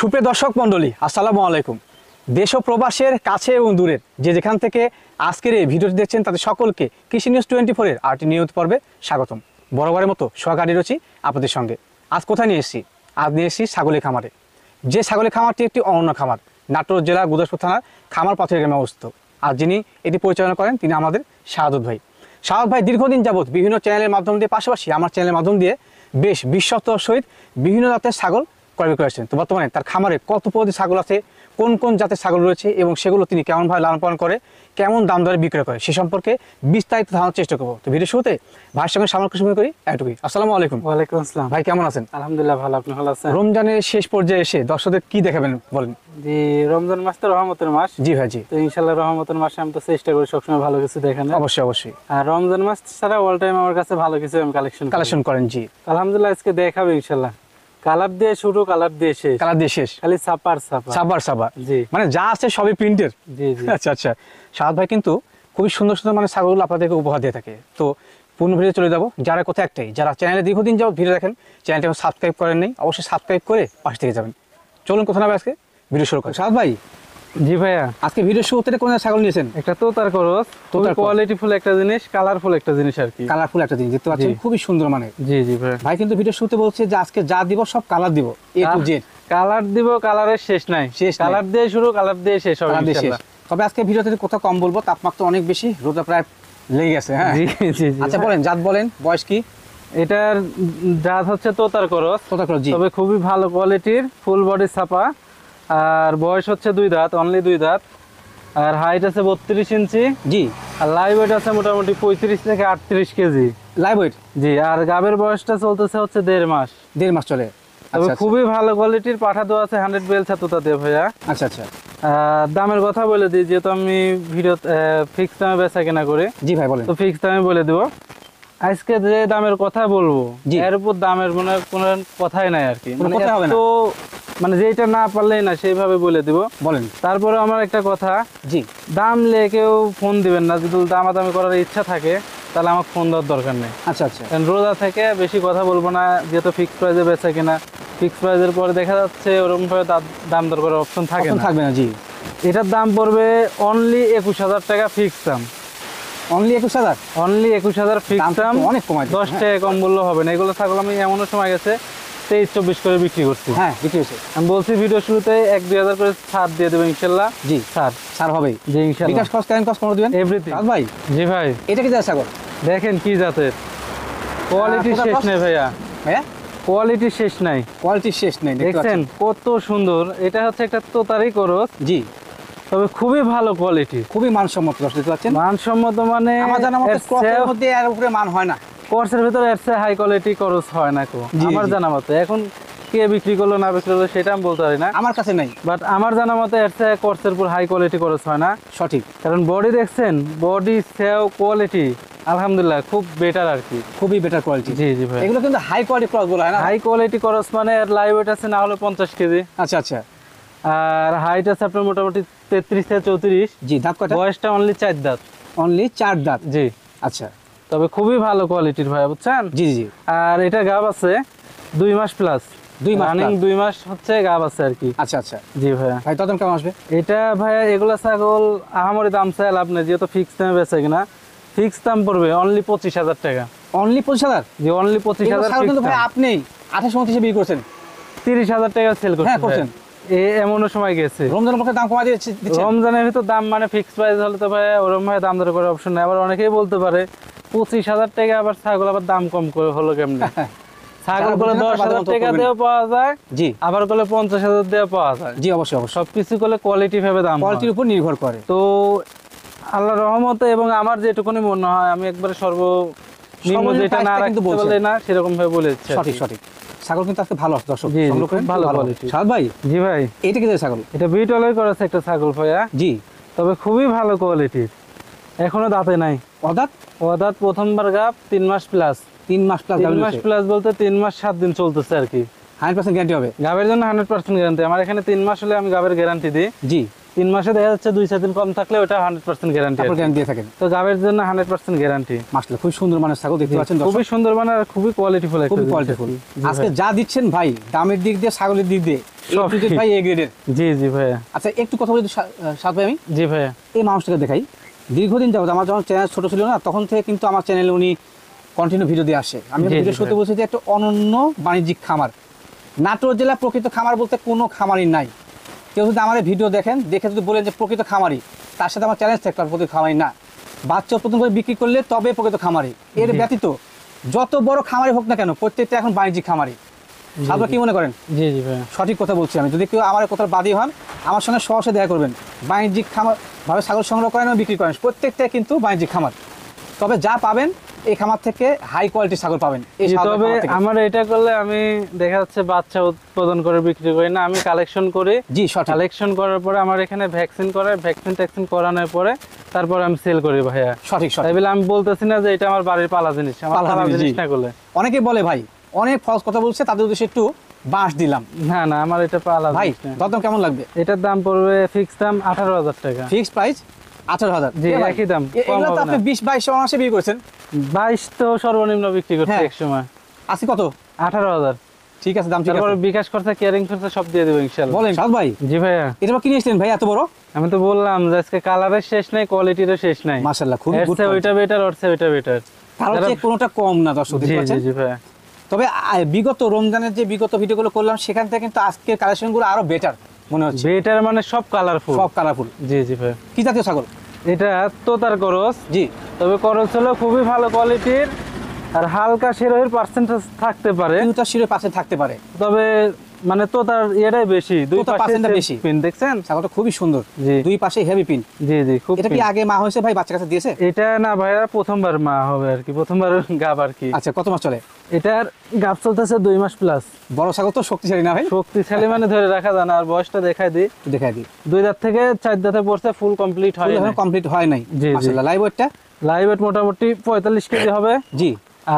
সুপ্রিয় দর্শক মণ্ডলী, আসসালামু আলাইকুম। দেশ ও প্রবাসের কাছে এবং দূরের যে যেখান থেকে আজকের এই ভিডিওটি দেখছেন তাদের সকলকে কৃষি নিউজ 24-এর আরটি নিয়মিত পর্বে স্বাগতম। বরাবরের মতো সোহাগাড়ি রয়েছি আপনাদের সঙ্গে। আজ কোথায় নিয়ে এসেছি? আজ নিয়ে এসেছি ছাগলের খামারে। যে ছাগলের খামারটি একটি অনন্য খামার, নাটোর জেলার গুদাসপুর থানার খামার পথের গ্রামে অবস্থিত। আর যিনি এটি পরিচালনা করেন তিনি আমাদের শাহাদত ভাই। শাহাদত ভাই দীর্ঘদিন যাবৎ বিভিন্ন চ্যানেলের মাধ্যম দিয়ে, পাশাপাশি আমার চ্যানেলের মাধ্যম দিয়ে বেশ বিশ্বস্তর সহিত বিভিন্ন জাতের ছাগল ক্রয় বিক্রয় করেছেন। তো বর্তমানে তার খামারে কত প্রজাতির ছাগল আছে, কোন কোন জাতের ছাগল রয়েছে এবং সেগুলো তিনি কেমনভাবে লালন পালন করে, কেমন দাম দরে বিক্রয় করে, সে সম্পর্কে বিস্তারিত ধারণার চেষ্টা করবো। তো ভিডিও শুরুতে ভাইয়ের সঙ্গে সামগ্রিক সময় করি এটুকুই। আসসালামু আলাইকুম। ওয়ালাইকুম আসসালাম। ভাই কেমন আছেন? আলহামদুলিল্লাহ ভালো, আপনি ভালো আছেন? রমজানের শেষ পর্যায়ে এসে দর্শকদের কি দেখাবেন বলেন? জি, রমজান মাস তো রহমতের মাস। জি ভাই, জি। তো ইনশাআল্লাহ রহমতের মাসে আমি তো চেষ্টা করি সবসময় ভালো কিছু দেখানোর। অবশ্যই অবশ্যই। আর রমজান মাস ছাড়া অল টাইম আমার কাছে ভালো কিছু আমি কালেকশন করেন। জি, আলহামদুলিল্লাহ আজকে দেখাবো ইনশাআল্লাহ। কালার দিয়ে শুরু, কালার দিয়ে শেষ, কালার দিয়ে শেষ, খালি সাপার। জি, মানে যা আছে সবই প্রিন্টের। জি জি। আচ্ছা আচ্ছা। শাহাদ ভাই কিন্তু খুবই সুন্দর সুন্দর মানে ছাগলগুলো আপনাদেরকে উপহার দিয়ে থাকে। তো পূর্ণ ভিডিও চলে যাবো। যারা কথা একটাই, যারা চ্যানেলে দীর্ঘদিন যাবত ভিডিও দেখেন, চ্যানেলটি সাবস্ক্রাইব করেন নাই, অবশ্যই সাবস্ক্রাইব করে পাশ থেকে যাবেন। চলুন কোথাও না আজকে ভিডিও শুরু করি। শাহাদ ভাই, জি ভাইয়া, আজকে ভিডিও শুরুতে কোন ছাগল নিয়েছেন? একটা তোতার করস, তোতার কোয়ালিটিফুল একটা জিনিস, কালারফুল একটা জিনিস আর কি। কালারফুল একটা জিনিস দেখতে পাচ্ছেন, খুবই সুন্দর মানে। জি জি ভাই। ভাই কিন্তু ভিডিও শুরুতে বলছে যে আজকে যা দিব সব কালার দিব, এ টু জেড কালার দিব, কালারের শেষ নাই। কালার দিয়ে শুরু, কালার দিয়ে শেষ হবে ইনশাআল্লাহ। তবে আজকে ভিডিওতে কথা কম বলবো, তাপমাত্রা অনেক বেশি, রোদা প্রায় লেগে গেছে। হ্যাঁ জি জি। আচ্ছা বলেন, জাত বলেন, বয়স কি? এটার জাত হচ্ছে তোতার করস। জি। তবে খুবই ভালো কোয়ালিটির, ফুল বডি ছাপা। আর বয়স হচ্ছে 2 দাঁত, অনলি 2 দাঁত। আর হাইট আছে 32 ইঞ্চি। জি। আর লাইভ ওয়েট আছে মোটামুটি 35 থেকে 38 কেজি লাইভ ওয়েট। জি। আর গাবের বয়সটা চলতেছে হচ্ছে 1.5 মাস। 1.5 মাস চলে। তবে খুবই ভালো কোয়ালিটির পাঠা দেওয়া আছে, 100 বেল ছাতুতা দিয়ে ভাইয়া। আচ্ছা আচ্ছা। দামের কথা বলে দিই, যেহেতু আমি ভিডিও ফিক্স দামে বেচা কেনা করে। জি ভাই বলেন। তো ফিক্স দামে বলে দেবো। আজকে যে দামের কথা বলবো, এর উপর দামের মানে কোনো কথাই নাই আর কি। তো মানে যেটা না পারলেই না সেইভাবে বলে দিব। বলেন। তারপরে আমার একটা কথা, জি, দাম নিয়ে কেউ ফোন দিবেন না। যদি দামাদামি করার ইচ্ছা থাকে তাহলে আমার ফোন দেওয়ার দরকার নেই। আচ্ছা আচ্ছা। কারণ রোজা থেকে বেশি কথা বলবো না, যেহেতু ফিক্স প্রাইসে বেচা কিনা। ফিক্স প্রাইসের পরে দেখা যাচ্ছে ওরকম ভাবে দাম দর করার অপশন থাকবে না। জি। এটার দাম পড়বে অনলি 21,000 টাকা ফিক্স দাম। অনলি 21,000? অনলি 21,000 ফিক্স দাম। অনেক কমাই, 10 টাকা কম বললে হবে না। এগুলো ছাগল আমি এমনও সময় গেছে 23-24 করে বিক্রি করছি। হ্যাঁ বিক্রি হয়েছে। আমি বলছি ভিডিও শুরুতে 1-2 হাজার করে ছাড় দিয়ে দেবো ইনশাল্লাহ। জি, ছাড় হবে। জি ইনশাল্লাহ। বিকাশ কষ্ট, কারেন্ট কষ্ট করে দিবেন এভরিথিং। ভাই। জি ভাই। এটা কি জাতের ছাগল? দেখেন কি জাতের, কোয়ালিটি শেষ নেই ভাইয়া। হ্যাঁ কোয়ালিটি শেষ নাই, কোয়ালিটি শেষ নেই। দেখছেন কত সুন্দর। এটা হচ্ছে একটা তোতারি করস। জি। তবে খুবই ভালো কোয়ালিটি, খুবই মানসম্মত। দেখতে পাচ্ছেন মানসম্মত মানে আমার জানা মতে ক্রসের মধ্যে এর উপরে মান হয় না। কোর্সের ভিতরে এর চেয়ে হাই কোয়ালিটি করস হয় না কো, আমার জানা মতে। এখন কে বিক্রি করলো না বিক্রি করলো সেটা আমি বলতে পারি না, আমার কাছে নাই। বাট আমার জানা মতে এর চেয়ে কোর্সের উপর হাই কোয়ালিটি করস হয় না। সঠিক। কারণ বডি দেখছেন, বডি সেও কোয়ালিটি আলহামদুলিল্লাহ খুব বেটার আর কি, খুবই বেটার কোয়ালিটি। জি জি ভাই। এগুলো কিন্তু হাই কোয়ালিটি ক্রস বলা হয় না। হাই কোয়ালিটি করস মানে এর লাইভ ওয়েট আছে না হলে 50 কেজি। আচ্ছা আচ্ছা। আর হাইট আছে আপনার মোটামুটি 33 থেকে 34। জি। দাঁত কয়টা? বয়সটা অনলি 4 দাঁত। অনলি 4 দাঁত? জি। আচ্ছা। তবে খুবই ভালো কোয়ালিটির ভাই, বুঝছেন? জি জি। আর এটা গাব আছে 2 মাস প্লাস। 2 মাস রানিং, 2 মাস হচ্ছে গাব আছে আর কি। আচ্ছা আচ্ছা। জি ভাইয়া। ভাই দাম কেমন আসবে? এটা ভাইয়া এগুলা ছাগল আহামরি দাম চাই লাভ নেই, যেহেতু ফিক্স দামে বেচে কিনা। ফিক্স দাম পড়বে অনলি 25,000 টাকা। অনলি 25,000? জি অনলি 25,000 কিন্তু ভাই আপনি 28-29 বিক্রি করছেন, 30,000 টাকা সেল করছেন। হ্যাঁ করছেন। এমনও সময় গেছে রমজানের পক্ষে দাম কমাই দিচ্ছেন। রমজানের ভিতর দাম মানে ফিক্স প্রাইস হলে তো ভাই ওরকম ভাই দাম দর করার অপশন নেই। আবার অনেকেই বলতে পারে 25,000 টাকা আবার ছাগল আবার দাম কম করে হলো কেমনে? ছাগল গুলো 10,000 টাকা দিয়েও পাওয়া যায়, জি, আবার গুলো 50,000 দিয়ে পাওয়া যায়। জি অবশ্যই অবশ্যই। সবকিছু করলে কোয়ালিটি ভাবে দাম, কোয়ালিটির উপর নির্ভর করে। তো আল্লাহর রহমতে এবং আমার যেটুকুনি মনে হয় আমি একবারে সর্বনিম্ন যেটা না রাখতে পারলে না সেরকম ভাবে বলেছি। সঠিক সঠিক। ছাগল কিন্তু আজকে ভালো আছে দর্শক, ভালো কোয়ালিটি। শাহাদ ভাই। জি ভাই। এটা কি ছাগল? এটা বিটলের করেছে একটা ছাগল ভাইয়া। জি। তবে খুবই ভালো কোয়ালিটির, এখনো দাঁতে নাই। অদাঁত? অদাঁত, প্রথমবার গাব, 3 মাস প্লাস। 3 মাস প্লাস? 3 মাস প্লাস বলতে 3 মাস 7 দিন চলতেছে আর কি। 100% গ্যারান্টি হবে গাবের জন্য? 100% গ্যারান্টি। আমার এখানে 3 মাস হলে আমি গাবের গ্যারান্টি দিই। জি। 3 মাসে দেখা যাচ্ছে 2-4 দিন কম থাকলে ওটা 100% গ্যারান্টি। তারপর গ্যারান্টি দিয়ে থাকেন। তো গাবের জন্য 100% গ্যারান্টি। মাশাআল্লাহ খুব সুন্দর মানের ছাগল দেখতে পাচ্ছেন দর্শক। খুবই সুন্দর মানে আর খুবই কোয়ালিটিফুল একটা। খুবই কোয়ালিটিফুল। আজকে যা দিচ্ছেন ভাই দামের দিক দিয়ে ছাগলের দিক দিয়ে সব একটু ভাই এ গ্রেডের। জি জি ভাইয়া। আচ্ছা একটু কথা বলি সাদ ভাই আমি। জি ভাইয়া। এই মানুষটাকে দেখাই, দীর্ঘদিন যাবত আমার যখন চ্যানেল ছোট ছিল না তখন থেকে কিন্তু আমার চ্যানেলে উনি কন্টিনিউ ভিডিও দিয়ে আসে। আমি ভিডিও শুরুতে বলছি যে একটা অনন্য বাণিজ্যিক খামার। নাটোর জেলা প্রকৃত খামার বলতে কোনো খামারই নাই। কেউ যদি আমার ভিডিও দেখেন দেখে যদি বলেন যে প্রকৃত খামারি, তার সাথে আমার চ্যালেঞ্জ থাকবে প্রকৃত খামারি না। বাচ্চা উৎপাদন করে বিক্রি করলে তবে প্রকৃত খামারি। এর ব্যতীত যত বড় খামারি হোক না কেন প্রত্যেকটা এখন বাণিজ্যিক খামারি। আপনারা কি মনে করেন? জি জি ভাইয়া, সঠিক কথা বলছি আমি। যদি কেউ আমার কোথাও বাদী হন আমার সঙ্গে সহসে দেখা করবেন। বাণিজ্যিক খামার ভাবে ছাগল সংগ্রহ করেন এবং বিক্রি করেন, প্রত্যেকটা কিন্তু বাণিজ্যিক খামার। তবে যা পাবেন এই খামার থেকে হাই কোয়ালিটি ছাগল পাবেন। তবে আমার এটা করলে আমি দেখা যাচ্ছে বাচ্চা উৎপাদন করে বিক্রি করি না, আমি কালেকশন করি। জি সঠিক। কালেকশন করার পরে আমার এখানে ভ্যাকসিন করে, ভ্যাকসিন করানোর পরে তারপর আমি সেল করি ভাইয়া। সঠিক সঠিক। তাই বলে আমি বলতেছি না যে এটা আমার বাড়ির পালা জিনিস, আমার পালা জিনিস না করলে। অনেকে বলে ভাই অনেক ফলস কথা বলছে, তাদের উদ্দেশ্যে একটু বাঁশ দিলাম। না না আমার এটা পালা ভাই। দরদাম কেমন লাগবে? এটার দাম পড়বে ফিক্স দাম 18,000 টাকা। Fix price 18,000। জি একই দাম। এগুলো তো আপনি 20-22 মাসে বিক্রি করেছেন। 22 তো সর্বনিম্ন বিক্রি করতে এক সময়। আজকে কত? 18,000। ঠিক আছে, দাম ঠিক আছে। তারপর বিকাশ খরচা, কেয়ারিং খরচা সব দিয়ে দেব ইনশাআল্লাহ। বলেন সাদ ভাই। জি ভাইয়া। এটা কিনে এসেছেন ভাই এত বড়? আমি তো বললাম যে আজকে কালারের শেষ নাই, কোয়ালিটিরও শেষ নাই। মাশাআল্লাহ খুব গুড। ওইটা বেটার, ওইটা বেটার। কারণ যে কোনটা কম না দর্শক দেখতে পাচ্ছেন। জি জি ভাইয়া। তবে বিগত রমজানের যে বিগত ভিডিওগুলো করলাম সেখান থেকে কিন্তু আজকের কালেকশনগুলো আরো বেটার মনে হচ্ছে। বেটার মানে সব কালারফুল। সব কালারফুল। জি জি ভাই। কি জাতীয় ছাগল? এটা তোতার করস। জি। তবে করস হলো খুবই ভালো কোয়ালিটির আর হালকা শিরোহির পার্সেন্টেজ থাকতে পারে। কিছুটা শিরোহির পাশে থাকতে পারে। তবে মানে তোতার এটাই বেশি, দুই পাশে বেশি পিন দেখছেন? ছাগলটা খুবই সুন্দর। জি। দুই পাশে হেভি পিন। জি জি খুব। এটা কি আগে মা হয়েছে ভাই, বাচ্চা কাছে দিয়েছে? এটা না ভাইয়া প্রথমবার মা হবে আর কি, প্রথমবার গাব আর কি। আচ্ছা কত মাস চলে? এটার গাব চলতেছে 2 মাস প্লাস। বড় ছাগল তো শক্তিশালী না ভাই? শক্তিশালী মানে ধরে রাখা যায় না। আর বয়সটা দেখাই দিই। 2 দাঁত থেকে 4 দাঁতে পড়ছে, ফুল কমপ্লিট হয় না। কমপ্লিট হয় নাই। মাশাআল্লাহ। লাইভ ওয়েটটা? লাইভ ওয়েট মোটামুটি 45 কেজি হবে। জি।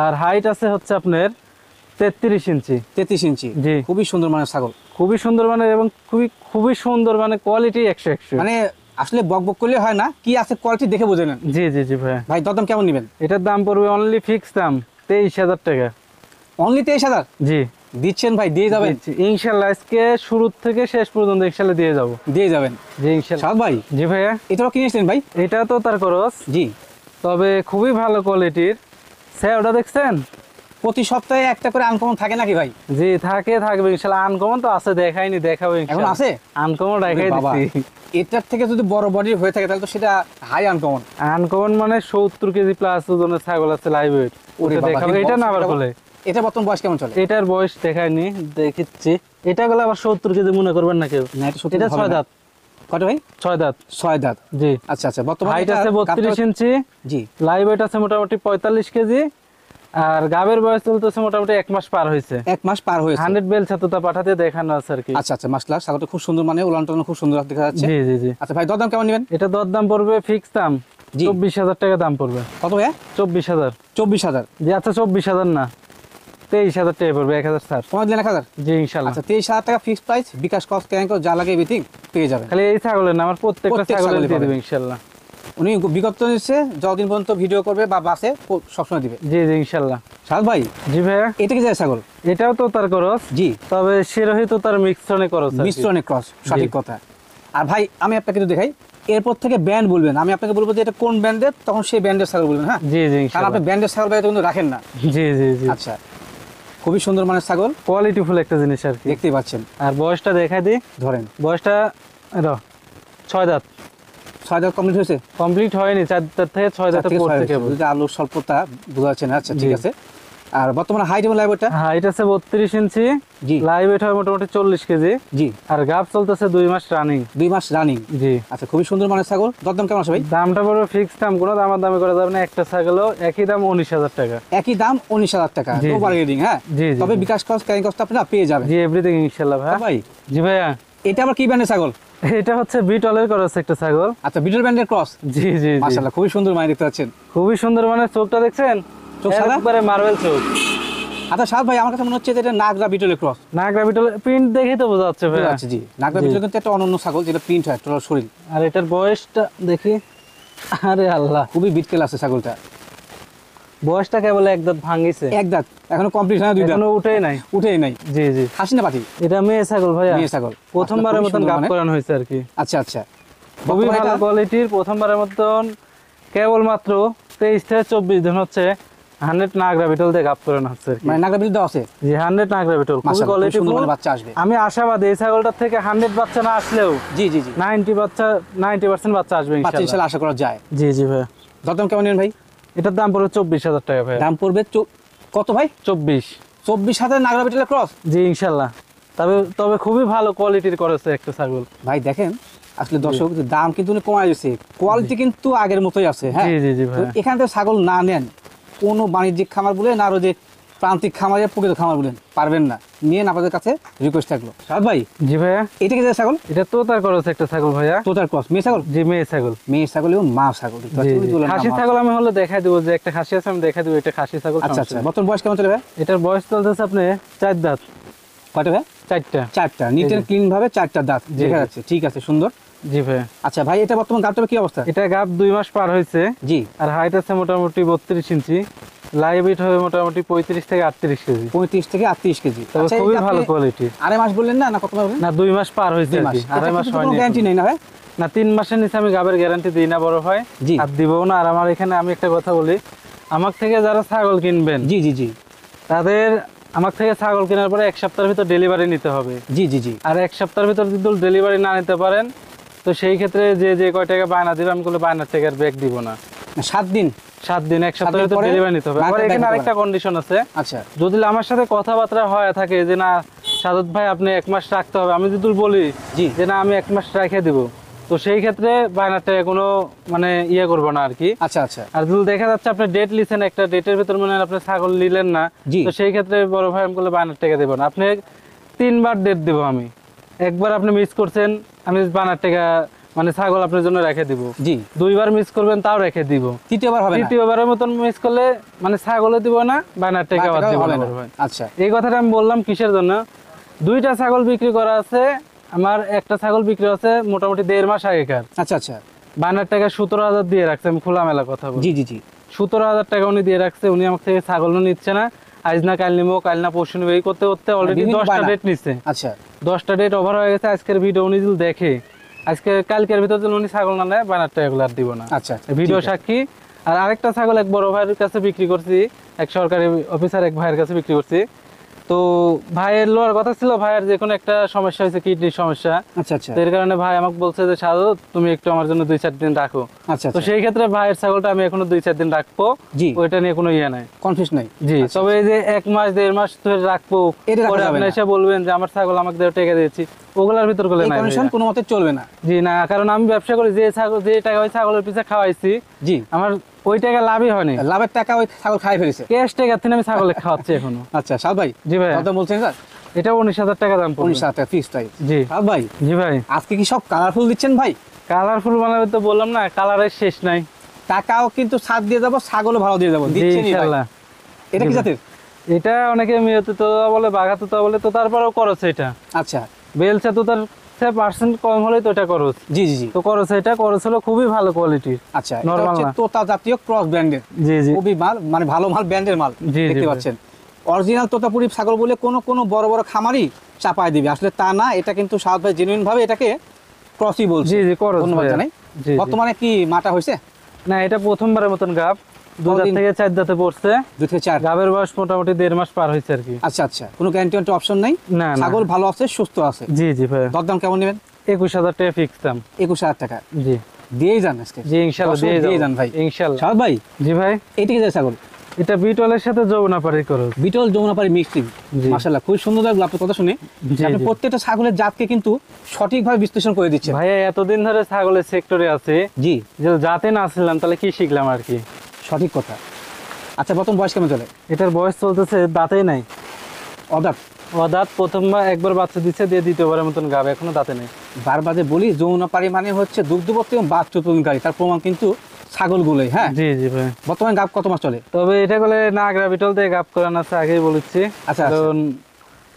আর হাইট আছে হচ্ছে আপনার 33 ইঞ্চি। 33 ইঞ্চি। জি। খুবই সুন্দর মানের ছাগল। খুবই সুন্দর মানে এবং খুবই সুন্দর মানে কোয়ালিটি 100 মানে আসলে বকবক করলে হয় না, কি আছে কোয়ালিটি দেখে বুঝে নেন। জি জি জি ভাই। ভাই দরদাম কেমন নেবেন? এটার দাম পড়বে অনলি ফিক্স দাম 23,000 টাকা। অনলি 23,000? জি। দিচ্ছেন ভাই, দিয়ে যাবেন ইনশাআল্লাহ। আজকে শুরু থেকে শেষ পর্যন্ত ইনশাআল্লাহ দিয়ে যাব। দিয়ে যাবেন? জি ইনশাআল্লাহ। সাদ ভাই। জি ভাইয়া। এটাও কিনেছেন ভাই? এটা তো তার করস। জি। তবে খুবই ভালো কোয়ালিটির। ওটা দেখছেন? প্রতি সপ্তাহে একটা করে আনকমন থাকে নাকি ভাই? জি থাকবে ইনশাআল্লাহ। আনকমন তো আছে, দেখাইনি, দেখাবো ইনশাআল্লাহ। এখন আছে আনকমন দেখাই দিচ্ছি। এটার থেকে যদি বড় বডি হয়ে থাকে তাহলে তো সেটা হাই আনকমন। আনকমন মানে 70 কেজি প্লাস ওজনের ছাগল আছে লাইভ ওয়েট। ওটা দেখাবো। এটা না আবার বলে। এটা বর্তমান বয়স কেমন চলে? এটার বয়স দেখাইনি, দেখিচ্ছি। এটা গেলে আবার 70 কেজি মনে করবেন না কেউ। না এটা 70। এটা 6 দাঁত। কত ভাই? 6 দাঁত। 6 দাঁত। জি। আচ্ছা আচ্ছা। বর্তমানে হাইট আছে 32 ইঞ্চি। জি। লাইভ ওয়েট আছে মোটামুটি 45 কেজি। আর গাবের বয়স চলতেছে মোটামুটি 1 মাস পার হয়েছে। 1 মাস পার হয়েছে। 100 বেল ছাতুটা পাঠাতে দেখানো আছে আর কি। আচ্ছা আচ্ছা। মাশাআল্লাহ ছাগলটা খুব সুন্দর, মানে উলানটানো খুব সুন্দর দেখা যাচ্ছে। জি জি জি। আচ্ছা ভাই দরদাম কেমন নেবেন? এটা দরদাম পড়বে ফিক্স দাম 24,000 টাকা দাম পড়বে। কত ভাই? 24,000। 24,000? জি। আচ্ছা 24,000 না, 23,000 টাকা পড়বে। 1,000 স্যার। কমাই দিলেন 1,000? জি ইনশাআল্লাহ। আচ্ছা 23,000 টাকা ফিক্স প্রাইস, বিকাশ কস্ট ক্যারিং কস্ট যা লাগে এভরিথিং পেয়ে যাবেন। খালি এই ছাগলের না, আমার প্রত্যেকটা ছাগলের দিয়ে দেব ইনশাআল্লাহ। উনি বিগত নিচ্ছে যতদিন পর্যন্ত ভিডিও করবে বা বাসে সবসময় দিবে। জি জি ইনশাআল্লাহ। সাদ ভাই। জি ভাইয়া। এটা কি যায় ছাগল? এটাও তো তার করস। জি। তবে শিরোহি তো তার মিশ্রণে করস। মিশ্রণে ক্রস, সঠিক কথা। আর ভাই আমি আপনাকে একটু দেখাই, এরপর থেকে ব্র্যান্ড বলবেন, আমি আপনাকে বলবো যে এটা কোন ব্র্যান্ডের, তখন সেই ব্র্যান্ডের ছাগল বলবেন। হ্যাঁ জি জি। কারণ আপনি ব্র্যান্ডের ছাগল ভাই কিন্তু রাখেন না। জি জি জি। আচ্ছা খুবই সুন্দর মানের ছাগল, কোয়ালিটিফুল একটা জিনিস আর কি। দেখতেই পাচ্ছেন। আর বয়সটা দেখাই দিই। ধরেন বয়সটা 6 দাঁত। 6 দাঁত কমপ্লিট হয়েছে? কমপ্লিট হয়নি, 4 দাঁত থেকে 6 দাঁতে পড়ছে কেবল। যদি আলুর স্বল্পতা বোঝা যাচ্ছে না। আচ্ছা ঠিক আছে। আর বর্তমানে হাইট এবং লাইভ ওয়েটটা? হাইট আছে 32 ইঞ্চি। জি। লাইভ ওয়েট হয় মোটামুটি 40 কেজি। জি। আর গাব চলতেছে 2 মাস রানিং। 2 মাস রানিং। জি। আচ্ছা খুবই সুন্দর মানের ছাগল। দরদাম কেমন আছে ভাই? দামটা পড়বে ফিক্স দাম, কোনো দামাদামি করা যাবে না। একটা ছাগলও একই দাম 19,000 টাকা। একই দাম 19,000 টাকা। No bargaining. হ্যাঁ জি। তবে বিকাশ কস্ট ক্যারিং কস্ট আপনারা পেয়ে যাবেন। জি এভরিথিং ইনশাআল্লাহ ভাই। জি ভাইয়া। এটা আবার কি ব্র্যান্ডের ছাগল? এটা হচ্ছে বিটলের ক্রস একটা ছাগল। আচ্ছা বিটল ব্র্যান্ডের ক্রস। জি জি। মাশাআল্লাহ খুবই সুন্দর মানে দেখতে পাচ্ছেন। খুবই সুন্দর, মানে চোখটা দেখছেন? চোখ সাদা একবারে মার্বেল চোখ। আচ্ছা সাদ ভাই, আমার কাছে মনে হচ্ছে যে এটা নাগরা বিটলের ক্রস। নাগরা বিটল প্রিন্ট দেখেই তো বোঝা যাচ্ছে ভাই। আচ্ছা জি, নাগরা বিটল কিন্তু একটা অনন্য ছাগল, যেটা প্রিন্ট হয় টোটাল শরীর। আর এটার বয়সটা দেখি, আরে আল্লাহ, খুবই বিটকেল আছে ছাগলটা। বয়সটা কেবল এক দাঁত ভাঙিছে, এক দাঁত এখনো কমপ্লিট হয় না, দুই দাঁত এখনো উঠেই নাই। উঠেই নাই। জি জি, খাসি না পাটি? এটা মেয়ে ছাগল ভাইয়া, মেয়ে ছাগল। প্রথমবারের খুবই মতন সুন্দর গাব মানে। করানো হয়েছে আর কি। আচ্ছা আচ্ছা, খুবই বর্তমানে ভালো এটা- কোয়ালিটির, প্রথমবারের মতন কেবলমাত্র 23 থেকে 24 দিন হচ্ছে 100 নাগরা বিটল দিয়ে গাব করানো হচ্ছে আর কি। মানে নাগরা বিটল দেওয়া আছে। জি 100 নাগরা বিটল, খুবই মাশাআল্লাহ, খুব কোয়ালিটি সুন্দর মানে বাচ্চা আসবে। আমি আশাবাদী এই ছাগলটার থেকে 100 বাচ্চা না আসলেও জি জি জি, 90% বাচ্চা আসবে বাচ্চা ইনশাআল্লাহ। ইনশাআল্লাহ আশা করা যায়। জি জি ভাই, দরদাম কেমন নেন ভাই? এটার দাম পড়বে 24,000 টাকা ভাই। দাম পড়বে কত ভাই? 24। 24,000 নাগরা বিটলের ক্রস। জি ইনশাআল্লাহ, তবে তবে খুবই ভালো কোয়ালিটির করেছে একটা ছাগল। ভাই দেখেন, আসলে দর্শক যে দাম কিন্তু উনি কমায় দিয়েছে, কোয়ালিটি কিন্তু আগের মতোই আছে। হ্যাঁ জি জি জি তো ভাই, এখান থেকে ছাগল না নেন, কোনো বাণিজ্যিক খামার বলেন আর ওই যে প্রান্তিক খামারের প্রকৃত খামার বলেন, পারবেন না। নিয়ে আপনাদের কাছে রিকোয়েস্ট থাকলো। সাদ ভাই, জি ভাইয়া, এটা কি যে ছাগল? এটা তোতার করেছে একটা ছাগল ভাইয়া। তোতার ক্রস, মেয়ে ছাগল? জি মেয়ে ছাগল। মেয়ে ছাগল এবং মা ছাগল। দেখতে জি, পাচ্ছেন, জি। ওই দোলনা খাসি মা। ছাগল আমি হলে দেখাই দিব, যে একটা খাসি আছে আমি দেখাই দিব, এটা খাসি ছাগল। আচ্ছা আচ্ছা, বর্তমান বয়স কেমন চলে ভাই? এটার বয়স চলতেছে আপনি 4 দাঁত। কয়টা ভাই? 4টা। চারটা, নিট এন্ড ক্লিন ভাবে চারটা দাঁত জি, দেখা জি। যাচ্ছে। ঠিক আছে, সুন্দর। জি ভাই, আচ্ছা ভাই, এটা বর্তমান দাঁতটা কি অবস্থা? এটা গাব 2 মাস পার হয়েছে। জি, আর হাইট আছে মোটামুটি 32 ইঞ্চি, লাইভ ওয়েট হবে মোটামুটি 35 থেকে 38 কেজি। 35 থেকে 38 কেজি। তবে আচ্ছা, খুবই এটা ভালো আপনি কোয়ালিটি। আড়াই মাস বললেন না, না কত মাস বললেন? না 2 মাস পার হয়েছে 2 আর মাস। কি, আড়াই মাস কোনো হয়নি গ্যারান্টি এখনো। নেই না ভাই? না 3 মাসের নিচে আমি গাবের গ্যারান্টি দিই না বড় ভাই, জি। আর দিবও না। আর আমার এখানে আমি একটা কথা বলি, আমার থেকে যারা ছাগল কিনবেন জি জি জি তাদের আমার থেকে ছাগল কেনার পরে 1 সপ্তাহের ভিতর ডেলিভারি নিতে হবে। জি জি জি। আর 1 সপ্তাহের ভিতর যদি ডেলিভারি না নিতে পারেন, তো সেই ক্ষেত্রে যে যে কয় টাকা বায়না দিবে আমি কোনো বায়নার টাকার ব্যাক দিব না। 7 দিন। 7 দিন, 1 সপ্তাহের দিন ভিতর পরে ডেলিভারি নিতে হবে। বায়নাটা আবার back এখানে দিতে আরেকটা কন্ডিশন আছে, আচ্ছা যদি আমার সাথে কথাবার্তা হয় থাকে যে না সাদত ভাই আপনি 1 মাস রাখতে হবে, আমি যদি বলি জি। যে না আমি 1 মাস রেখে দিব, তো সেই ক্ষেত্রে বায়নার টাকা কোনো মানে ইয়ে করবো না আর কি। আচ্ছা আচ্ছা। আর যদি দেখা যাচ্ছে আপনি ডেট লিছেন, একটা ডেটের ভিতর মানে আপনি ছাগল নিলেন না, জি। তো সেই ক্ষেত্রে বড় ভাই আমি বলে বায়নার টাকা দেবো না। আপনি 3বার ডেট দেবো আমি, একবার আপনি মিস করছেন আমি বায়নার টাকা মানে ছাগল আপনার জন্য রেখে দিব। জি। 2বার মিস করবেন তাও রেখে দিব। তৃতীয়বার হবে না? তৃতীয়বারের মতন মিস করলে মানে ছাগলও দিব না, বায়নার টাকা বায়নার দিব টাকাও না হবে না। বড় ভাই। আচ্ছা এই কথাটা আমি বললাম কিসের জন্য, 2টা ছাগল বিক্রি করা আছে আমার, একটা ছাগল বিক্রি আছে মোটামুটি 1.5 মাস আগেকার। আচ্ছা আচ্ছা। বায়নার টাকা 17,000 দিয়ে রাখছে, আমি খোলামেলা কথা বলি। জি জি জি। 17,000 টাকা উনি দিয়ে রাখছে, উনি আমার থেকে ছাগলও নিচ্ছে না। আজ না কাল নিবো, কাল না পরশু নিবো, এই করতে করতে অলরেডি বিভিন্ন 10টা বায়না। ডেট নিচ্ছে। আচ্ছা 10টা ডেট ওভার হয়ে গেছে। আজকের ভিডিও উনি যদি দেখে, আজকে কালকের ভিতর যদি উনি ছাগল না নেয়, বায়নার টাকাগুলো আর দিব না। আচ্ছা। ভিডিও ঠিক আছে। সাক্ষী। আর আরেকটা ছাগল এক বড় ভাইয়ের কাছে বিক্রি করছি, এক সরকারি অফিসার এক ভাইয়ের কাছে বিক্রি করছি। তো ভাইয়ের লোয়ার কথা ছিল, ভাইয়ের যে কোনো একটা সমস্যা হয়েছে, কিডনির সমস্যা। আচ্ছা আচ্ছা। তো এর কারণে ভাই আমাকে বলছে যে সাদত তুমি একটু আমার জন্য 2-4 দিন রাখো। আচ্ছা তো আচ্ছা। সেই ক্ষেত্রে ভাইয়ের ছাগলটা আমি এখনো 2-4 দিন রাখবো, জি। ওইটা নিয়ে কোনো ইয়ে নাই। কনফিউজ নাই। জি, আচ্ছা, তবে এই যে 1 মাস 1.5 মাস ধরে রাখবো, এটা রাখা পরে যাবে আপনি না। এসে বলবেন যে আমার ছাগল আমাকে দেওয়া টাকা দিয়েছি, ওগুলার ভিতর গুলো এই নাই কন্ডিশন ভাইয়া। কোনো মতে চলবে না। জি না, কারণ আমি ব্যবসা করি, যে ছাগল যে টাকা ওই ছাগলের পিছে খাওয়াইছি, জি। আমার ওই টাকা লাভই হয়নি। লাভের টাকা ওই ছাগল খাই ফেলেছে। ক্যাশ টাকা থেকে আমি ছাগলে খাওয়াচ্ছি এখনো। আচ্ছা সাদ ভাই, জি ভাই, কত বলছেন স্যার? এটা 19,000 টাকা দাম পড়বে। 19,000 টাকা ফিক্স টাইম। জি সাদ ভাই, জি ভাই, আজকে কি সব কালারফুল দিচ্ছেন ভাই? কালারফুল বানাবে তো বললাম না, কালারের শেষ নাই। টাকাও কিন্তু সাত দিয়ে যাবো, ছাগলও ভালো দিয়ে যাবো। জি দিচ্ছেনই ভাই। ইনশাআল্লাহ। এটা কি জি ভাই। জাতের? এটা অনেকে মিয়তে তো বলে, বাঘাতে তো বলে, তো তারপরেও করছে এটা। আচ্ছা বেলচা তো তার পার্সেন্ট কম হলেই তো এটা করছ। জি জি জি। তো করছে, এটা করছিল খুবই ভালো কোয়ালিটির। আচ্ছা, এটা Normal হচ্ছে না। তোতা জাতীয় ক্রস ব্র্যান্ডের জি জি খুবই মাল, মানে ভালো মাল, ব্র্যান্ডের মাল। জি, জি দেখতে ভাই। পাচ্ছেন অরিজিনাল তোতাপুরি ছাগল বলে কোনো বড় বড় খামারি চাপায় দিবে, আসলে তা না। এটা কিন্তু সাদ ভাই জেনুইন ভাবে এটাকে ক্রসই বলছে। জি জি করছ। ধন্যবাদ জানাই। জি জি। বর্তমানে কি মাটা হয়েছে? না এটা প্রথমবারের মতন গাব, 2 দাঁত কতদিন? থেকে 4 দাঁতে পড়ছে। 2 থেকে 4। গাবের বয়স মোটামুটি 1.5 মাস পার হয়েছে আর কি। আচ্ছা আচ্ছা, কোনো গ্যারান্টি অপশন নাই? না না। ছাগল ভালো আছে, সুস্থ আছে। জি জি ভাই, দরদাম কেমন নেবেন? 21,000 টাকা ফিক্স দাম। 21,000 টাকা জি দিয়েই যান আজকে। জি ইনশাআল্লাহ দর্শক দিয়ে দিয়ে যান ভাই। ইনশাআল্লাহ। সাদ ভাই, জি ভাই, এইটা কি যায় ছাগল? এটা বিটলের সাথে যৌবনাপাড়ি করো। বিটল যমুনাপাড়ি মিক্সিং। জি। মাশাআল্লাহ, খুব সুন্দর লাগলো আপনার কথা শুনে। জি, আপনি জি। প্রত্যেকটা ছাগলের জাতকে কিন্তু সঠিকভাবে বিশ্লেষণ করে দিচ্ছেন। ভাইয়া এতদিন ধরে ছাগলের সেক্টরে আছে, জি, যে যাতে না ছিলাম তাহলে কি শিখলাম আর কি। সঠিক কথা। আচ্ছা, প্রথম বয়স কেমন চলে? এটার বয়স চলতেছে, দাঁতেই নাই। অদাত। দাঁত প্রথমবার একবার বাচ্চা দিচ্ছে, দিয়ে দ্বিতীয়বারের মতন গাবে, এখনো দাঁতে নেই। বারবার যে বলি, যমুনাপাড়ি মানে হচ্ছে দুগ্ধবর্তী এবং বাচ্চা উৎপাদনকারী, তার প্রমাণ কিন্তু ছাগলগুলোই, হ্যাঁ জি জি ভাই। বর্তমানে গাব কত মাস চলে? তবে এটা বলে নাগরা বিটল দিয়ে গাপ করানো আছে, আগেই বলেছি। আচ্ছা, কারণ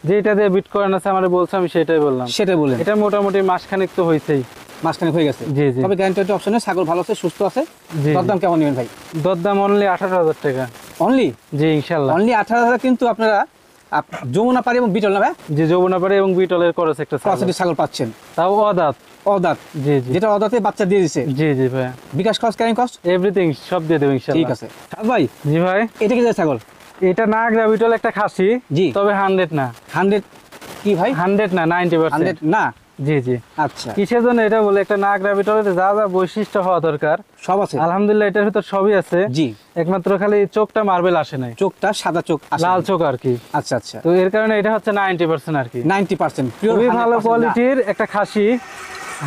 যেটা দিয়ে বিট করানো আছে আমার বলছে, আমি সেটাই বললাম। সেটাই বললেন, এটা মোটামুটি মাসখানেক তো হয়েছেই, মাসখানেক হয়ে গেছে। জি জি। তবে গ্যারান্টি অপশনে ছাগল ভালো আছে, সুস্থ আছে। জি। দরদাম কেমন নেবেন ভাই? দরদাম অনলি 18,000 টাকা। অনলি? জি ইনশাল্লাহ। অনলি 18,000 কিন্তু আপনারা যমুনা পাড়ি এবং বিটল না ভাই? জি, যমুনাপাড়ি এবং বিটলের করস একটা ছাগল পাচ্ছেন, তাও অদাঁত। অদাঁত? জি জি। যেটা অদাঁতে বাচ্চা দিয়ে দিছে। জি জি ভাই। বিকাশ কস্ট, ক্যারিং কস্ট, এভরিথিং সব দিয়ে দেবো ইনশাল্লাহ। ঠিক আছে ভাই। জি ভাই। এটা কি ছাগল? এটা নাগরা বিটল একটা খাসি। জি। তবে 100 না। 100 কি ভাই? 100 না, 90%। 100 না? জি জি। আচ্ছা, কিসের জন্য এটা বলে, একটা নাগরা বিটলের যা যা বৈশিষ্ট্য হওয়া দরকার সব আছে আলহামদুলিল্লাহ এটার ভিতর সবই আছে। জি। একমাত্র খালি চোখটা মার্বেল আসে নাই, চোখটা সাদা চোখ, লাল চোখ আর কি। আচ্ছা আচ্ছা, তো এর কারণে এটা হচ্ছে 90% আর কি। 90% পিওর, খুবই ভালো কোয়ালিটির একটা খাসি।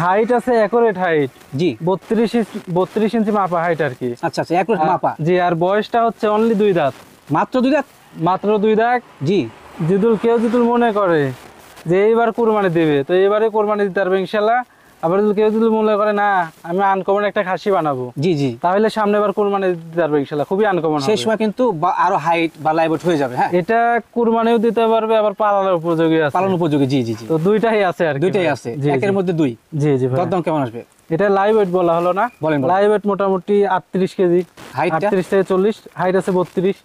হাইট আছে অ্যাকুরেট হাইট। জি। 32 ইঞ্চি মাপা হাইট আর কি। আচ্ছা আচ্ছা, অ্যাকুরেট মাপা। জি। আর বয়সটা হচ্ছে অনলি 2 দাঁত। মাত্র 2 দাঁত? মাত্র 2 দাঁত। জি। কেউ যদি মনে করে যে এইবার কুরবানি দেবে, তো এবারে কুরবানি দিতে পারবে ইনশাল্লাহ। আবার কেউ যদি মনে করে না আমি আনকমন একটা খাসি বানাবো, জি জি, তাহলে সামনে বার কুরবানি দিতে পারবে ইনশাল্লাহ, খুবই আনকমন সেই সময় কিন্তু আরো হাইট বা লাইভট হয়ে যাবে। হ্যাঁ, এটা কুরবানিও দিতে পারবে, আবার পালানোর উপযোগী আছে, পালন উপযোগী। জি জি জি, তো দুইটাই আছে আর কি। দুইটাই আছে, একের মধ্যে দুই। জি জি ভাই। দরদাম কেমন আসবে? এটা লাইভ ওয়েট বলা হলো না? বলেন। লাইভ ওয়েট মোটামুটি 38 কেজি, হাইটটা 38 থেকে 40, হাইট আছে 32।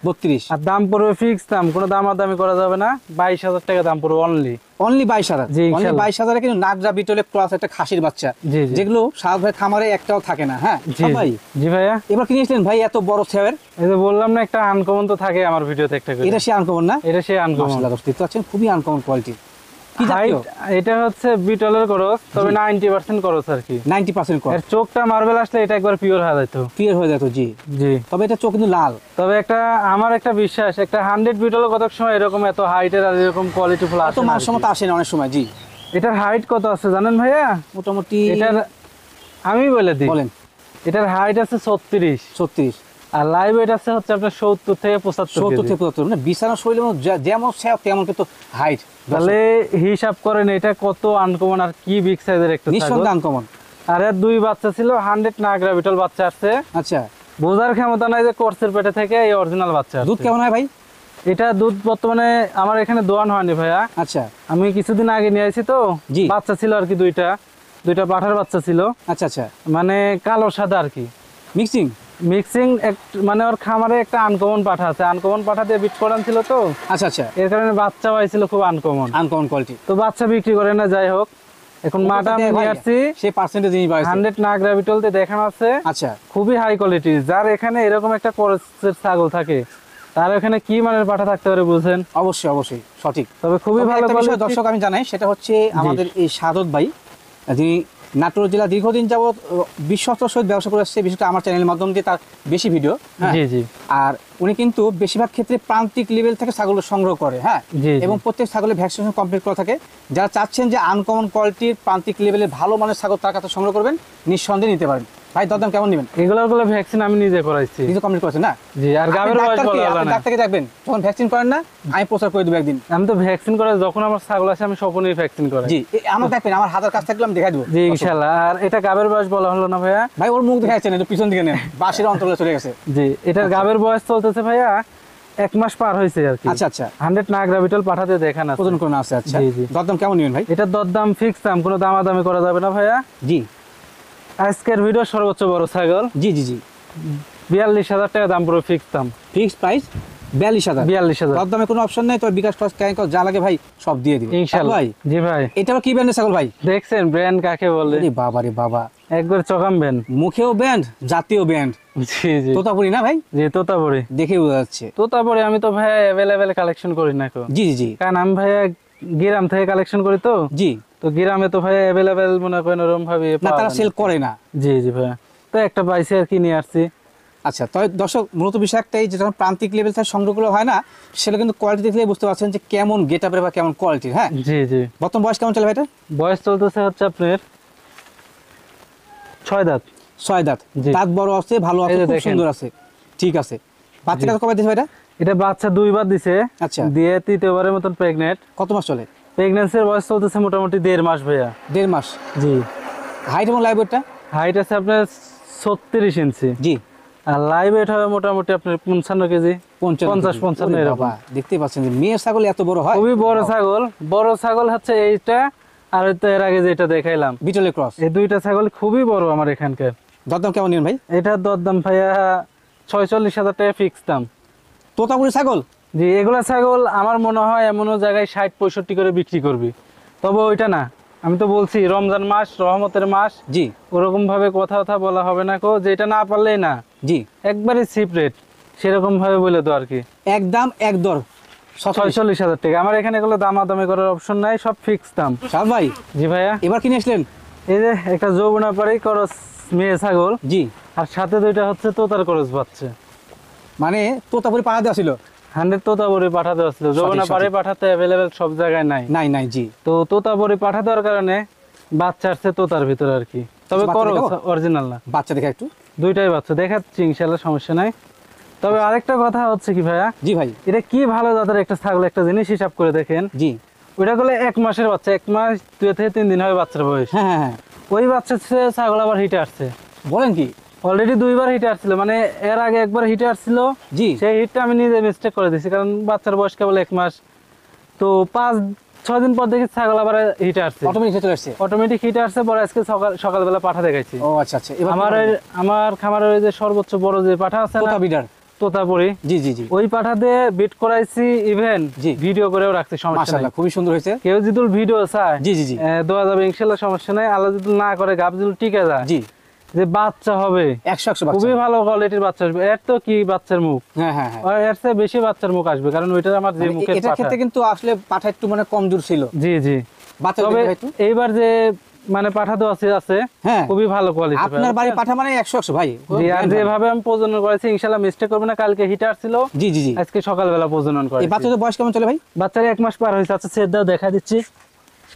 32। আর দাম পড়বে ফিক্স দাম, কোনো দামাদামি করা যাবে না। 22,000 টাকা দাম পড়বে অনলি। অনলি 22,000? জি অনলি ইনশাআল্লাহ। 22,000 কিন্তু নাগরা বিটলে ক্রস একটা খাসির বাচ্চা, জি জি। যেগুলো সাত ভাই খামারে একটাও থাকে না। হ্যাঁ জি ভাই। জি ভাইয়া। এবার কিনেছিলেন ভাই এত বড় ছেওয়ের? এই যে বললাম না একটা আনকমন তো থাকে আমার ভিডিওতে একটা করে। এটা সে আনকমন না? এটা সে আনকমন। মাশাআল্লাহ, দেখতে পাচ্ছেন খুবই আনকমন কোয়ালিটি। কি জাতীয়? এটা হচ্ছে বিটলের করস, তবে 90% করস আর কি। 90% কর। এর চোখটা মার্বেল আসলে এটা একবার পিওর হয়ে যেত। ক্লিয়ার হয়ে যেত। জি জি। তবে এটা চোখ কিন্তু লাল। তবে আমার একটা বিশ্বাস, একটা 100 বিটলের কত সময় এরকম এত হাইটের আর এরকম কোয়ালিটি ফুল আসে এত না মান সম্মত আসে না অনেক সময়। জি। এটার হাইট কত আছে জানেন ভাইয়া? মোটামুটি এটার আমি বলে দিই, বলেন। এটার হাইট আছে 36, 36, আর লাইভ ওয়েট আছে হচ্ছে আপনার 70 থেকে 75 70 কেজি। থেকে 75। মানে বিছানা শৈলী যেমন সেও তেমন কিন্তু হাইট। তাহলে হিসাব করেন এটা কত আনকমন আর কি বিগ সাইজের একটা ছাগল। নিঃসন্দেহে আনকমন। আর এর 2 বাচ্চা ছিল, 100 নাগরা বিটল বাচ্চা আসছে। আচ্ছা, বোঝার ক্ষমতা নাই যে কোর্সের পেটে থেকে এই অরিজিনাল বাচ্চা আসছে। দুধ কেমন হয় ভাই? এটা দুধ বর্তমানে আমার এখানে দোয়ান হয়নি ভাইয়া। আচ্ছা, আমি কিছুদিন আগে নিয়ে আসি তো। জি। বাচ্চা ছিল আর কি দুইটা পাঠার বাচ্চা ছিল। আচ্ছা আচ্ছা, মানে কালো সাদা আর কি মিক্সিং। মানে ওর খামারে একটা আনকমন পাঠা আছে, আনকমন পাঠা দিয়ে বিট করান ছিল তো। আচ্ছা আচ্ছা, এর কারণে বাচ্চা হয়েছিল খুব আনকমন কোয়ালিটি। তো বাচ্চা বিক্রি করে না, যাই হোক এখন মাটা আমি নিয়ে আসছি। সে পার্সেন্টেজ জিনিস পাইছে 100 নাগরা বিটলতে দেখানো আছে। আচ্ছা, খুবই হাই কোয়ালিটি। যার এখানে এরকম একটা কোর্সের ছাগল থাকে, তার এখানে কি মানের পাঠা থাকতে পারে বুঝেন? অবশ্যই অবশ্যই সঠিক। তবে খুবই ভালো একটা বিষয় কোয়ালিটি। দর্শক আমি জানাই, সেটা হচ্ছে আমাদের এই সাদত ভাই, যিনি নাটোর জেলা দীর্ঘদিন যাবৎ বিশ্বস্তর সহিত ব্যবসা করে আসছে, বিশেষ করে আমার চ্যানেলের মাধ্যম দিয়ে তার বেশি ভিডিও। জি জি। আর উনি কিন্তু বেশিরভাগ ক্ষেত্রে প্রান্তিক লেভেল থেকে ছাগল সংগ্রহ করে। হ্যাঁ, জি, জি। এবং প্রত্যেক ছাগলের ভ্যাকসিনেশন কমপ্লিট করা থাকে। যারা চাচ্ছেন যে আনকমন কোয়ালিটির প্রান্তিক লেভেলের ভালো মানের ছাগল তার কাছে সংগ্রহ করবেন, নিঃসন্দেহে নিতে পারেন। ভাই দরদাম কেমন নেবেন? এগুলো ভ্যাকসিন আমি নিজে করাইছি। নিজে কমপ্লিট করেছেন না? জি। আর গাবের বয়স বলা হলো না। ডাক্তারকে দেখবেন যখন ভ্যাকসিন করেন না, আমি প্রচার করে দেবো একদিন। আমি তো ভ্যাকসিন করে যখন আমার ছাগল আসে আমি স্বপনেই ভ্যাকসিন করাই। জি, আমার দেখবেন, আমার হাতের কাছ থাকলে আমি দেখাই দেবো। জি ইনশাআল্লাহ। আর এটা গাবের বয়স বলা হলো না ভাইয়া? ভাই ওর মুখ দেখাচ্ছেন, একটু পিছন দিকে নেন, বাঁশের অন্তরে চলে গেছে। জি। এটার গাবের বয়স চলতেছে ভাইয়া 1 মাস পার হয়েছে আর কি। আচ্ছা আচ্ছা, 100 নাগরা বিটল পাঠাতে দেখান আছে। ওজন কোন আছে? আচ্ছা, জি, জি। দরদাম কেমন নেবেন ভাই? এটার দরদাম ফিক্স দাম, কোনো দামাদামি করা যাবে না ভাইয়া। জি। আজকের ভিডিও সর্বোচ্চ বড় ছাগল। জি জি জি, 42,000 টাকা দাম পুরো ফিক্স দাম। Fixed price 42,000। 42,000 দরদামে কোনো অপশন নেই, তো বিকাশ প্লাস ক্যারিং যা লাগে ভাই সব দিয়ে দিবে ইনশাআল্লাহ। ভাই। জি ভাই। এটা কি ব্র্যান্ডের ছাগল ভাই? দেখছেন ব্র্যান্ড কাকে বলে? আরে বাবা রে বাবা, একবার চকামবেন। মুখেও ব্র্যান্ড, জাতীয় ব্র্যান্ড। জি জি। তোতাপুরি না ভাই? জি তোতাপুরি। দেখে বোঝা যাচ্ছে। তোতাপুরি আমি তো ভাইয়া অ্যাভেলেবেল কালেকশন করি না কো। জি জি জি, কারণ আমি ভাইয়া গ্রাম থেকে কালেকশন করি তো। জি। তো গ্রামে তো ভাইয়া অ্যাভেলেবেল মনে করেন ওরকম ভাবে না, তারা সেল করে না। জি জি ভাইয়া। তো একটা পাইছি আর কি নিয়ে আসছি। আচ্ছা, তবে দর্শক মূলত বিষয় একটাই, যে যখন প্রান্তিক লেভেল থেকে সংগ্রহগুলো হয় না, সেটা কিন্তু কোয়ালিটি দেখলে বুঝতে পারছেন যে কেমন গেট আপের বা কেমন কোয়ালিটির। হ্যাঁ, জি জি। বর্তমান বয়স কেমন চলে ভাই এটা? বয়স চলতেছে হচ্ছে আপনার 6 দাঁত। 6 দাঁত। জি। দাঁত বড় আছে, ভালো আছে, এই যে খুব দেখেন। সুন্দর আছে। ঠিক আছে। বাচ্চাটা কবে দিয়েছে ভাই এটা? এটা বাচ্চা 2 বার দিছে। আচ্ছা। দিয়ে 3য়বারের মতন প্রেগনেন্ট। কত মাস চলে? প্রেগন্যান্সির বয়স চলতেছে মোটামুটি 1.5 মাস ভাইয়া। 1.5 মাস। জি। হাইট এবং লাইভ ওয়েটটা? হাইট আছে আপনার 36 ইঞ্চি। জি। আর লাইভ ওয়েট হবে মোটামুটি আপনার 55 কেজি, 50-55 এরকম। দেখতে পাচ্ছেন যে মেয়ে ছাগল এত বড় হয়। খুবই বড় ছাগল। বড় ছাগল হচ্ছে এইটা, আর তো এর আগে যেটা দেখাইলাম বিটলের ক্রস। এই দুইটা ছাগল খুবই বড় আমার এখানকার। দরদাম কেমন নেন ভাই? এটার দরদাম ভাইয়া 46,000 টাকা ফিক্স দাম। তোতাপুরি ছাগল? জি, এগুলা ছাগল আমার মনে হয় এমন জায়গায় 60-65 করে বিক্রি করবি, তবে ওইটা না। আমি তো বলছি রমজান মাস, রহমতের মাস। জি। ওরকম ভাবে কথা বলা হবে না কো, যে এটা না পারলেই না। জি। একবারে চিপ রেট, সেরকম ভাবে বলে তো আর কি। একদম এক দর 46,000 টাকা। আমার এখানে এগুলো দামাদামি করার অপশন নাই, সব ফিক্স দাম। সাহেব ভাই। জি ভাইয়া। এবার কিনে আসলেন এই যে একটা যৌবনা পাড়ি করস মেয়ে ছাগল। জি। আর সাথে দুইটা হচ্ছে তোতার করস বাচ্চা। মানে তোতাপুরি পাড়া দেওয়া ছিল? 100 তোতাপুরি পাঠাতে হচ্ছিল। যৌবনা পাড়ি পাঠাতে অ্যাভেলেবেল সব জায়গায় নাই। নাই নাই। জি। তো তোতাপুরি পাঠা দেওয়ার কারণে বাচ্চা আসছে তোতার ভিতরে আর কি। তবে করস অরিজিনাল না। বাচ্চা দেখা একটু। দুইটাই বাচ্চা দেখাচ্ছি, ইনশাআল্লাহ সমস্যা নাই। তবে আরেকটা কথা হচ্ছে কি ভাইয়া। জি ভাই। এটা কি ভালো জাতের একটা ছাগল, একটা জিনিস হিসাব করে দেখেন। জি। ওইটা করলে 1 মাসের বাচ্চা, 1 মাস 2 থেকে 3 দিন হবে বাচ্চার বয়স। হ্যাঁ হ্যাঁ হ্যাঁ। ওই বাচ্চা ছাগল আবার হিটে আসছে। বলেন কি? অলরেডি 2বার হিটে আসছিল, মানে এর আগে একবার হিটে আসছিল। জি। সেই হিটটা আমি নিজে মিস্টেক করে দিয়েছি, কারণ বাচ্চার বয়স কেবল 1 মাস। তো 5-6 দিন পর দেখি ছাগল আবার হিটে আসছে, অটোমেটিক চলে আসছে। অটোমেটিক হিটে আসছে। পরে আজকে সকালবেলা পাঠা দেখাইছি। ও আচ্ছা আচ্ছা। আমার খামারের ওই যে সর্বোচ্চ বড় যে পাঠা আছে না, তোতা বিডার। তোতাপুরি। জি জি জি। ওই পাঠা দিয়ে বিট করাইছি, ইভেন জি। ভিডিও করেও রাখছি, সমস্যা নাই। মাশাআল্লাহ খুবই সুন্দর হয়েছে। কেউ যদি ভিডিও চায় জি জি জি। দেওয়া যাবে ইনশাআল্লাহ, সমস্যা নাই। আল্লাহ যদি না করে গাব যদি টিকে যায়, জি। যে বাচ্চা হবে 100 বাচ্চা। খুবই ভালো কোয়ালিটির বাচ্চা আসবে। এর তো কি বাচ্চার মুখ, হ্যাঁ হ্যাঁ হ্যাঁ। আর এর চেয়ে বেশি বাচ্চার মুখ আসবে, কারণ ওইটা আমার যে মুখের এটার পাঠা। ক্ষেত্রে কিন্তু আসলে পাঠা একটু মানে কমজোর ছিল। জি জি। বাচ্চা তবে একটু। এইবার যে মানে পাঠা তো আছে হ্যাঁ। খুবই ভালো কোয়ালিটি। আপনার বাড়ি পাঠা মানে 100 ভাই। জি। আর যেভাবে আমি প্রজনন করেছি ইনশাআল্লাহ মিস্টেক করবে না। কালকে হিটার ছিল। জি জি জি। আজকে সকালবেলা প্রজনন করেছি। এই বাচ্চাদের বয়স কেমন চলে ভাই? বাচ্চার 1 মাস পার হয়েছে। আচ্ছা সেট দাও, দেখা দিচ্ছি।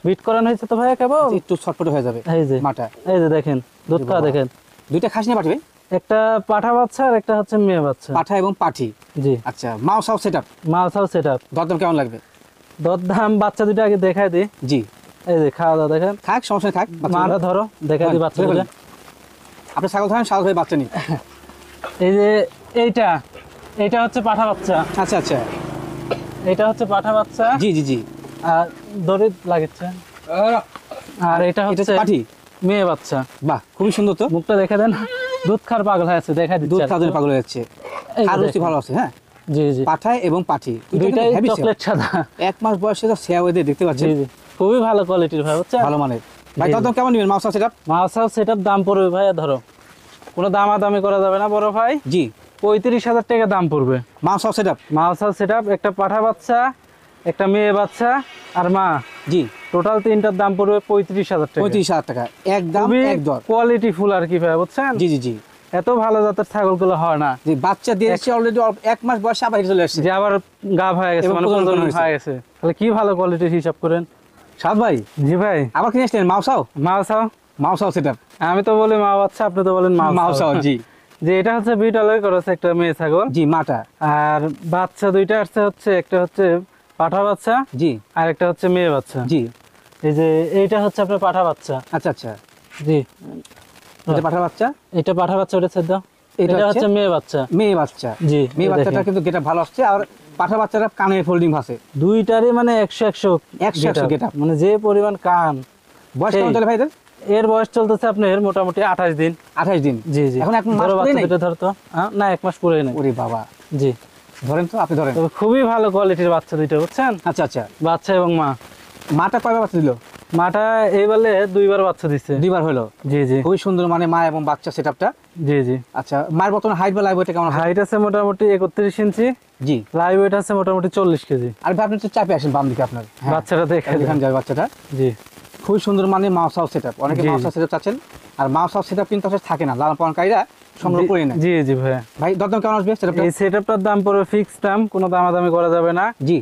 বিট করানো হয়েছে তো ভাইয়া কেবল। একটু ছটফট হয়ে যাবে এই যে মাটা। এই যে দেখেন দুধ খাওয়া দেখেন। দুইটা খাসি না পাঠি ভাই? একটা পাঠা বাচ্চা আর একটা হচ্ছে মেয়ে বাচ্চা। পাঠা এবং পাঠি। জি। আচ্ছা mouse house setup. Mouse house setup. দরদাম কেমন লাগবে? দরদাম বাচ্চা দুটো আগে দেখায় দিই। জি। এই যে খাওয়া দাওয়া দেখেন। খাক সমস্যা নেই, খাক। মাটা ধরো, দেখায় দিই বাচ্চা দুটো। আপনি ছাগল ধরেন, ছাগল ধরে বাচ্চা নিন। এই যে এইটা হচ্ছে পাঠা বাচ্চা। আচ্ছা আচ্ছা। এটা হচ্ছে পাঠা বাচ্চা। জি জি জি। আর দড়ি লাগেছে। আর এটা হচ্ছে পাঠি মেয়ে বাচ্চা। বাহ খুবই সুন্দর তো। মুখটা দেখে দেন, দুধ খার পাগল হয়ে আছে, দেখা দিচ্ছি। দুধ খাওয়ার পাগল হয়ে যাচ্ছে। আর রুচি ভালো আছে। হ্যাঁ জি জি। পাঠা এবং পাঠি দুইটাই চকলেট সাদা। 1 মাস বয়সে তো সেয়া ওদের দেখতে পাচ্ছেন। জি জি। খুবই ভালো কোয়ালিটির ভাই, বুঝছেন? ভালো মানের। ভাই দরদাম কেমন নেবেন mouse house setup? Mouse house setup দাম পড়বে ভাইয়া, ধরো কোনো দামাদামি করা যাবে না বড় ভাই। জি। 35,000 টাকা দাম পড়বে mouse house setup. Mouse house setup. একটা পাঠা বাচ্চা, একটা মেয়ে বাচ্চা আর মা। জি। টোটাল তিনটার দাম পড়বে 35,000 টাকা। 35,000 টাকা একদম এক দর। কোয়ালিটি ফুল আর কি ভাই, বুঝছেন? জি জি জি। এত ভালো জাতের ছাগলগুলো হয় না। যে বাচ্চা দিয়েছে অলরেডি 1 মাস বয়সে আবার চলে আসছে। যে আবার গাভ হয়ে গেছে, এবং মানে প্রজনন প্রজনন হয়েছে। হয়ে গেছে। তাহলে কি ভালো কোয়ালিটির হিসাব করেন। সাদ ভাই। জি ভাই। আবার কিনে আসলেন mouse house? Mouse house. Mouse house setup. আমি তো বলি মা বাচ্চা, আপনি তো বলেন মাউস হাউস। জি। যে এটা হচ্ছে বিটলের করেছে একটা মেয়ে ছাগল। জি মাটা। আর বাচ্চা দুইটা আসছে, হচ্ছে একটা হচ্ছে পাঠা বাচ্চা। জি। আর একটা হচ্ছে মেয়ে বাচ্চা। জি। এই যে এইটা হচ্ছে আপনার পাঠা বাচ্চা। আচ্ছা আচ্ছা। জি। এটা পাঠা বাচ্চা। এটা পাঠা বাচ্চা, ওটা ছেদ দাও। এটা এটা হচ্ছে মেয়ে বাচ্চা। মেয়ে বাচ্চা। জি। মেয়ে বাচ্চাটা কিন্তু গেটআপ ভালো আসছে, আর পাঠা বাচ্চাটা কানে ফোল্ডিং আছে। দুইটারই মানে 100 গেটআপ। মানে যে পরিমাণ কান। বয়স কেমন চলে ভাই এদের? এর বয়স চলতেছে আপনার মোটামুটি 28 দিন। 28 দিন। জি জি। এখন 1 মাস ধরো পুরোই বাচ্চা নাই? দুটো ধরতো। না 1 মাস পুরোই নাই। ওরে বাবা। জি। ধরেন তো, আপনি ধরেন। তবে খুবই ভালো কোয়ালিটির বাচ্চা দুইটা, বুঝছেন? আচ্ছা আচ্ছা। বাচ্চা এবং মা। মাটা কয়বার বাচ্চা দিল? মাটা এইবারে 2বার বাচ্চা দিচ্ছে। 2বার হলো। জি জি। খুবই সুন্দর মানে মা এবং বাচ্চা সেটআপটা। জি জি। আচ্ছা মায়ের বর্তমানে হাইট বা লাইভ ওয়েট কেমন? হাইট আছে মোটামুটি 31 ইঞ্চি। জি। লাইভ ওয়েট আছে মোটামুটি 40 কেজি। আর ভাই আপনি তো চাপে আসেন বাম দিকে আপনার। হ্যাঁ। বাচ্চাটা দেখে এখানে যাবে বাচ্চাটা। জি। খুবই সুন্দর মানে মাউস হাউস সেটআপ। অনেকে জি। মাউস হাউস সেটআপ চাচ্ছেন, আর মাউস হাউস সেটআপ কিন্তু আসলে থাকে না, লালন পালনকারীরা সংগ্রহ করে নেয়। জি জি ভাইয়া। ভাই দরদাম কেমন আসবে সেটআপটা? এই সেটআপটার দাম পড়বে ফিক্স দাম, কোনো দামাদামি করা যাবে না। জি।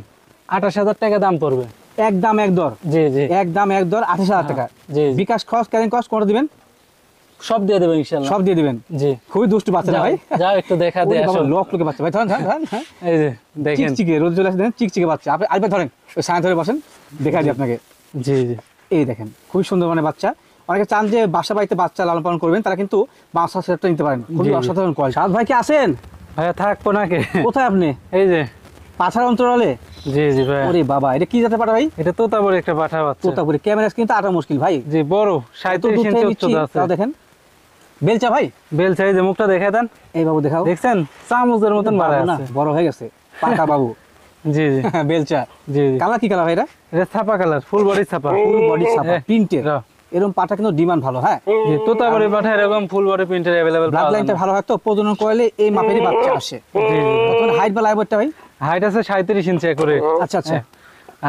28,000 টাকা দাম পড়বে। একদম এক দর। জি জি। একদম এক দর 28,000 টাকা। জি জি। বিকাশ খরচ, ক্যারিং কস্ট কোনটা দিবেন? সব দিয়ে দেবেন ইনশাআল্লাহ। সব দিয়ে দিবেন। জি। খুবই দুষ্টু বাচ্চা না ভাই? যাও একটু দেখা দিয়ে আসো। লোক লোকে বাচ্চা ভাই, ধরেন ধরেন ধরেন। হ্যাঁ। এই যে দেখেন। চিকচিকে রোদ চলে আসে, দেখেন চিকচিকে বাচ্চা। আপনি আরেকবার ধরেন, ওই সামনে ধরে বসেন, দেখা দিই আপনাকে। জি জি। এই দেখেন খুবই সুন্দর মানে বাচ্চা। অনেকে চান যে বাসা বাড়িতে বাচ্চা লালন পালন করবেন, তারা কিন্তু বাচ্চা সেটটা নিতে পারেন। খুবই অসাধারণ কোয়ালিটি। সাদ ভাই কি আছেন? ভাইয়া থাকবো নাকি? কোথায় আপনি? এই যে পাঠার অন্তরালে। জি জি ভাই। ওরে বাবা, এটা কি জাতের পাঠা ভাই? এটা তোতাপুরি একটা পাঠা বাচ্চা। তোতাপুরি। ক্যামেরা কিন্তু আটা মুশকিল ভাই। জি বড় 37 ইঞ্চি উচ্চতা আছে। তাও দেখেন বেলচা ভাই, বেলচা। এই যে মুখটা দেখায় দেন। এই বাবু দেখাও। দেখছেন চামচের মতন বাড়া আছে, বড় হয়ে গেছে পাকা বাবু। জি জি বেলচা। জি জি। কালার কি কালার ভাই এটা? এটা ছাপা কালার, ফুল বডি ছাপা। ফুল বডি ছাপা প্রিন্টের। এরকম পাটা কিন্তু ডিমান্ড ভালো। হ্যাঁ, জি তোতাপুরি পাঠা এরকম ফুল বডি প্রিন্টের अवेलेबल। ব্লাড লাইনটা ভালো হয় তো প্রজনন করলে এই মাপেরই বাচ্চা আসে। জি জি। কত হাইট বা লাইভ ওয়েটটা ভাই? হাইট আছে 37 ইঞ্চি করে। আচ্ছা আচ্ছা।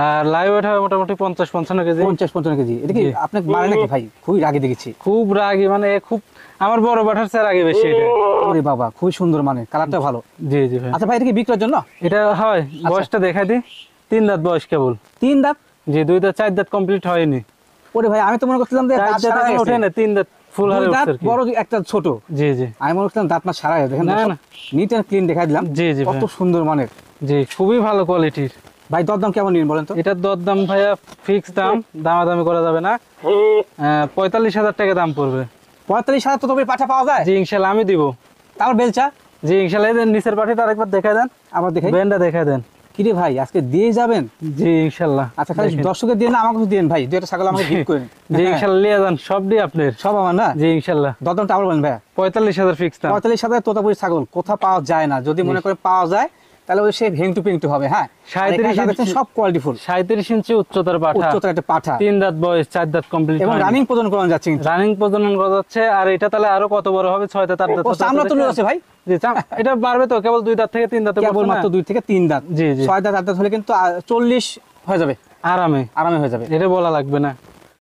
আর লাইভ ওয়েট হবে মোটামুটি 50-55 কেজি। 50-55 কেজি। এটা কি আপনি মারে নাকি ভাই? খুবই রাগী দেখেছি। খুব রাগী, মানে খুব আমার বড় পাঠার চেয়ে রাগী বেশি এটা। ওরে বাবা, খুবই সুন্দর, মানে কালারটা ভালো। জি জি ভাই। আচ্ছা ভাই, এটা কি বিক্রয়ের জন্য? এটা হয়, বয়সটা দেখাই দিই। 3 দাঁত বয়স কেবল। 3 দাঁত? জি, 2 দাঁত 4 দাঁত কমপ্লিট হয়নি। ওরে ভাই, আমি তো মনে করছিলাম যে দাঁত সারা হয়ে ওঠে গেছে। না, 3 দাঁত ফুল হারে দুই দাঁত উঠছে আর কি। বড়, একটা ছোট। জি জি। আমি মনে করছিলাম দাঁত না সারা হয়ে গেছে। দেখেন না, না। নিট এন্ড ক্লিন দেখাই দিলাম। জি জি কত ভাই। সুন্দর মানের। জি, খুবই ভালো কোয়ালিটির। ভাই দরদাম কেমন নিন বলেন তো? এটার দরদাম ভাইয়া ফিক্স দাম, দামাদামি করা যাবে না। 45,000 টাকা দাম পড়বে। 45,000 তো তবে পাঠা পাওয়া যায়? জি ইনশাল্লাহ আমি দিব। তারপর বেলচা? জি ইনশাল্লাহ। এই যে নিচের পাঠিটা আরেকবার দেখাই দেন। আবার দেখাই। ব্যান্ডটা দেখাই দেন। কি রে ভাই, আজকে দিয়ে যাবেন? জি ইনশাল্লাহ। আচ্ছা, খালি দর্শকের দিয়ে না, আমাকে দিন ভাই। 2 একটা ছাগল আমাকে গিফট করেন। জি ইনশাল্লাহ নিয়ে যান, সবই আপনার। সব আমার না? জি ইনশাল্লাহ। দরদামটা আবার বলেন ভাই। 45,000 ফিক্স দাম। 45,000 তোতাপুরি ছাগল কোথা পাওয়া যায় না। যদি মনে করেন পাওয়া যায় তাহলে ওই সে ভেংটু পেংটু হবে। হ্যাঁ, 37 ইঞ্চি সব কোয়ালিটি ফুল। 37 ইঞ্চি উচ্চতার পাঠা, উচ্চতার একটা পাঠা, 3 দাঁত বয়স, 4 দাঁত কমপ্লিট এবং রানিং প্রজনন করানো যাচ্ছে কিন্তু। রানিং প্রজনন করা যাচ্ছে। আর এটা তাহলে আরো কত বড় হবে? 6 দাঁত 8 দাঁত। ও চামড়া তুলে আছে ভাই। জি এটা বাড়বে তো, কেবল 2 দাঁত থেকে 3 দাঁতে কেবল মাত্র 2 থেকে 3 দাঁত। জি জি। 6 দাঁত 8 দাঁত হলে কিন্তু 40 হয়ে যাবে আরামে আরামে হয়ে যাবে। এটা বলা লাগবে না।